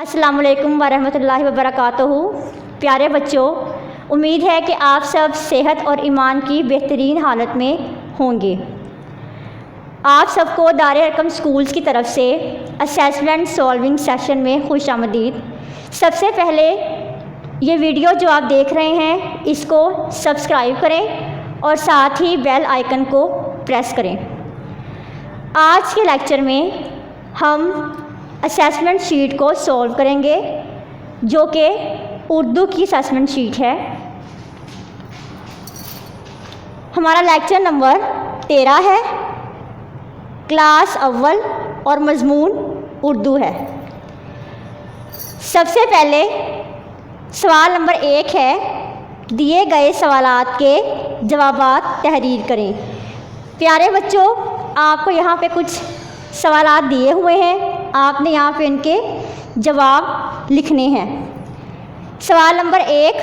अस्सलाम वालेकुम वरहमतुल्लाहि वबरकातुहू। प्यारे बच्चों, उम्मीद है कि आप सब सेहत और ईमान की बेहतरीन हालत में होंगे। आप सबको दार-ए-अरकम स्कूल्स की तरफ से असेसमेंट सॉल्विंग सेशन में खुशामदीद। सबसे पहले ये वीडियो जो आप देख रहे हैं इसको सब्सक्राइब करें और साथ ही बेल आइकन को प्रेस करें। आज के लेक्चर में हम असेसमेंट शीट को सॉल्व करेंगे जो कि उर्दू की असेसमेंट शीट है। हमारा लेक्चर नंबर 13 है, क्लास अव्वल और मज़मून उर्दू है। सबसे पहले सवाल नंबर 1 है, दिए गए सवालात के जवाबात तहरीर करें। प्यारे बच्चों, आपको यहाँ पे कुछ सवालात दिए हुए हैं, आपने यहाँ पे इनके जवाब लिखने हैं। सवाल नंबर 1,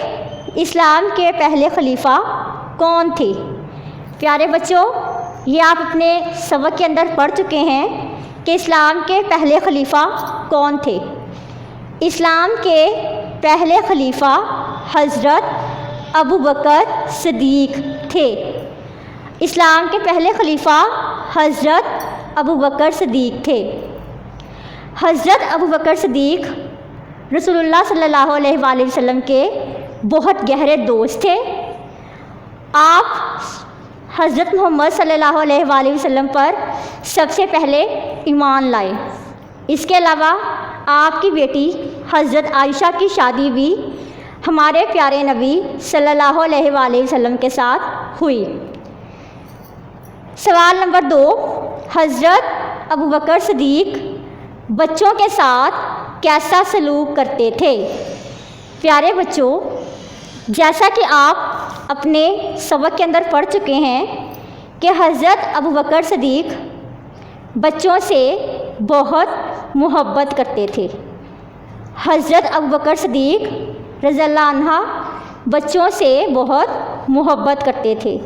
इस्लाम के पहले खलीफा कौन थे? प्यारे बच्चों, ये आप अपने सबक के अंदर पढ़ चुके हैं कि इस्लाम के पहले खलीफा कौन थे। इस्लाम के पहले खलीफा हज़रत अबू बकर सिद्दीक़ थे। इस्लाम के पहले खलीफा हज़रत अबू बकर सिद्दीक़ थे। हज़रत अबू बकर सिद्दीक़ रसूलुल्लाह सल्लल्लाहु अलैहि वसल्लम के बहुत गहरे दोस्त थे। आप हज़रत मोहम्मद सल्लल्लाहु अलैहि वसल्लम पर सबसे पहले ईमान लाए। इसके अलावा आपकी बेटी हज़रत आयशा की शादी भी हमारे प्यारे नबी सल्लल्लाहु अलैहि वसल्लम के साथ हुई। सवाल नंबर 2, हज़रत अबू बकर सिद्दीक़ बच्चों के साथ कैसा सलूक करते थे? प्यारे बच्चों, जैसा कि आप अपने सबक के अंदर पढ़ चुके हैं कि हज़रत अबू बकर सिद्दीक़ बच्चों से बहुत मोहब्बत करते थे। हज़रत अबू बकर सिद्दीक़ रज़ियल्लाहु अन्हा बच्चों से बहुत मोहब्बत करते थे।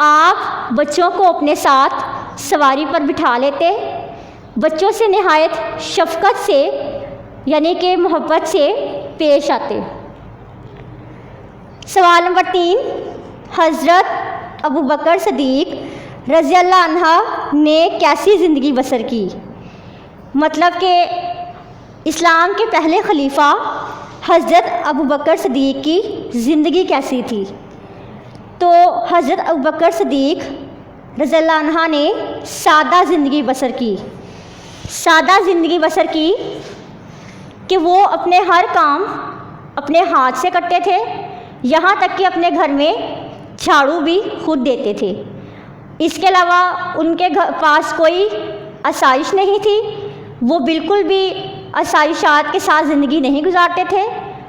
आप बच्चों को अपने साथ सवारी पर बिठा लेते, बच्चों से निहायत शफ़क़त से यानी कि मोहब्बत से पेश आते। सवाल नंबर 3, हज़रत अबू बकर सिद्दीक़ रज़ियल्लाहु अन्हा ने कैसी ज़िंदगी बसर की? मतलब कि इस्लाम के पहले खलीफा हज़रत अबू बकर सिद्दीक़ की ज़िंदगी कैसी थी? तो हज़रत अबू बकर सिद्दीक़ रज़ियल्लाहु अन्हा ने सादा ज़िंदगी बसर की। सादा ज़िंदगी बसर की कि वो अपने हर काम अपने हाथ से करते थे, यहाँ तक कि अपने घर में झाड़ू भी खुद देते थे। इसके अलावा उनके पास कोई आसाइश नहीं थी, वो बिल्कुल भी आसाइशात के साथ ज़िंदगी नहीं गुजारते थे।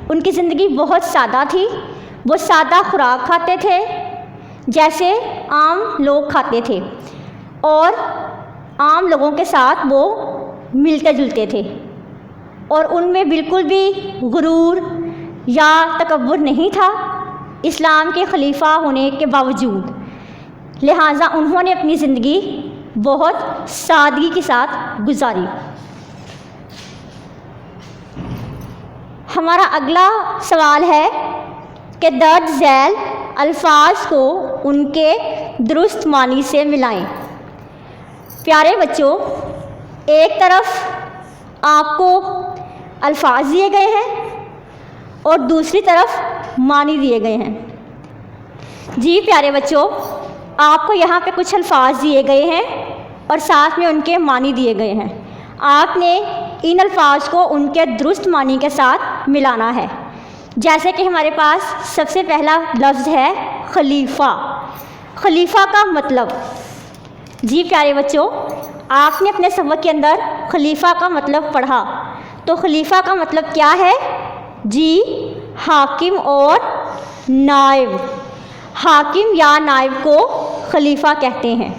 उनकी ज़िंदगी बहुत सादा थी। वो सादा खुराक खाते थे जैसे आम लोग खाते थे और आम लोगों के साथ वो मिलते जुलते थे और उनमें बिल्कुल भी गुरूर या तकब्बुर नहीं था इस्लाम के खलीफा होने के बावजूद। लिहाजा उन्होंने अपनी ज़िंदगी बहुत सादगी के साथ गुजारी। हमारा अगला सवाल है कि दर्ज झैल अल्फाज को उनके दुरुस्त मानी से मिलाएं। प्यारे बच्चों, एक तरफ आपको अल्फाज दिए गए हैं और दूसरी तरफ मानी दिए गए हैं। जी प्यारे बच्चों, आपको यहाँ पे कुछ अल्फाज दिए गए हैं और साथ में उनके मानी दिए गए हैं। आपने इन अल्फाज को उनके दुरुस्त मानी के साथ मिलाना है। जैसे कि हमारे पास सबसे पहला लफ्ज़ है खलीफा। खलीफा का मतलब, जी प्यारे बच्चों, आपने अपने सबक के अंदर खलीफा का मतलब पढ़ा। तो खलीफा का मतलब क्या है? जी, हाकिम और नाइब। हाकिम या नाइब को खलीफा कहते हैं।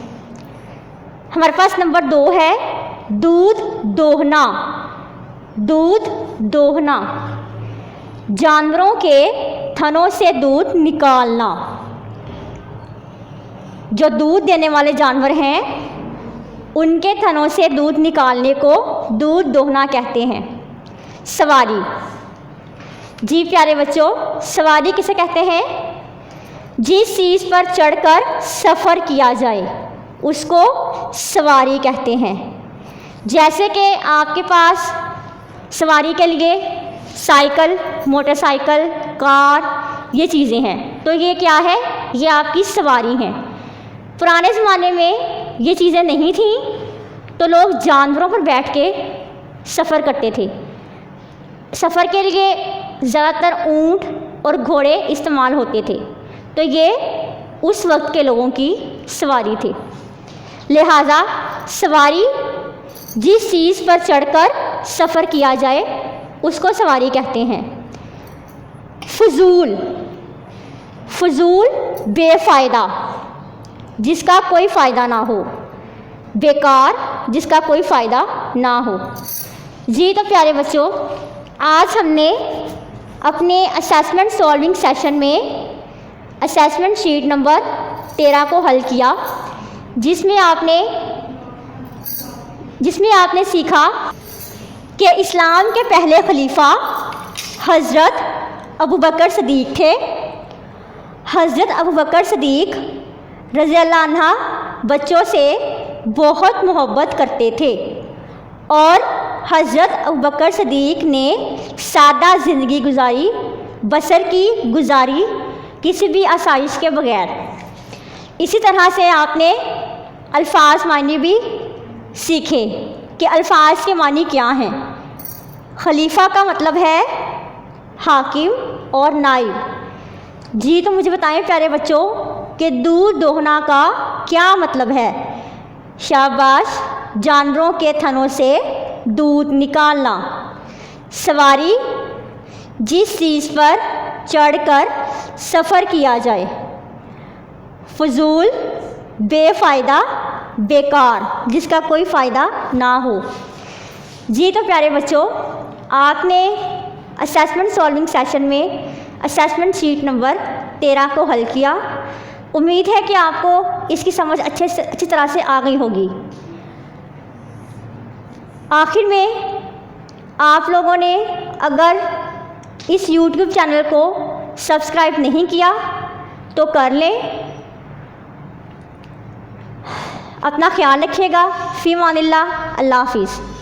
हमारे पास नंबर 2 है दूध दोहना। दूध दोहना, जानवरों के थनों से दूध निकालना। जो दूध देने वाले जानवर हैं उनके थनों से दूध निकालने को दूध दोहना कहते हैं। सवारी। जी प्यारे बच्चों, सवारी किसे कहते हैं? जिस चीज़ पर चढ़कर सफ़र किया जाए उसको सवारी कहते हैं। जैसे कि आपके पास सवारी के लिए साइकिल, मोटरसाइकिल, कार, ये चीज़ें हैं, तो ये क्या है? ये आपकी सवारी हैं। पुराने ज़माने में ये चीज़ें नहीं थीं, तो लोग जानवरों पर बैठ के सफ़र करते थे। सफ़र के लिए ज़्यादातर ऊँट और घोड़े इस्तेमाल होते थे, तो ये उस वक्त के लोगों की सवारी थे। लिहाजा सवारी जिस चीज़ पर चढ़कर सफ़र किया जाए उसको सवारी कहते हैं। फजूल, फजूल बेफ़ायदा, जिसका कोई फ़ायदा ना हो, बेकार, जिसका कोई फ़ायदा ना हो। जी तो प्यारे बच्चों, आज हमने अपने असेसमेंट सॉल्विंग सेशन में असेसमेंट शीट नंबर 13 को हल किया, जिसमें आपने सीखा कि इस्लाम के पहले खलीफा हज़रत अबू बकर सदीक़ थे। हज़रत अबू बकर सदीक़ रज़ियल्लाहु अन्हा बच्चों से बहुत मोहब्बत करते थे और हज़रत अबू बकर सदीक़ ने सादा ज़िंदगी गुजारी किसी भी आसाइश के बगैर। इसी तरह से आपने अल्फाज मानी भी सीखे कि अल्फाज के मानी क्या हैं। खलीफा का मतलब है हाकिम और नाइब। जी तो मुझे बताएं प्यारे बच्चों कि दूध दोहना का क्या मतलब है? शाबाश, जानवरों के थनों से दूध निकालना। सवारी, जिस चीज़ पर चढ़कर सफ़र किया जाए। फजूल, बेफ़ायदा, बेकार, जिसका कोई फ़ायदा ना हो। जी तो प्यारे बच्चों, आपने असेसमेंट सॉल्विंग सेशन में असेसमेंट शीट नंबर 13 को हल किया। उम्मीद है कि आपको इसकी समझ अच्छी तरह से आ गई होगी। आखिर में आप लोगों ने अगर इस YouTube चैनल को सब्सक्राइब नहीं किया तो कर लें। अपना ख्याल रखिएगा। फ़ी अमानिल्लाह, अल्लाह हाफ़िज़।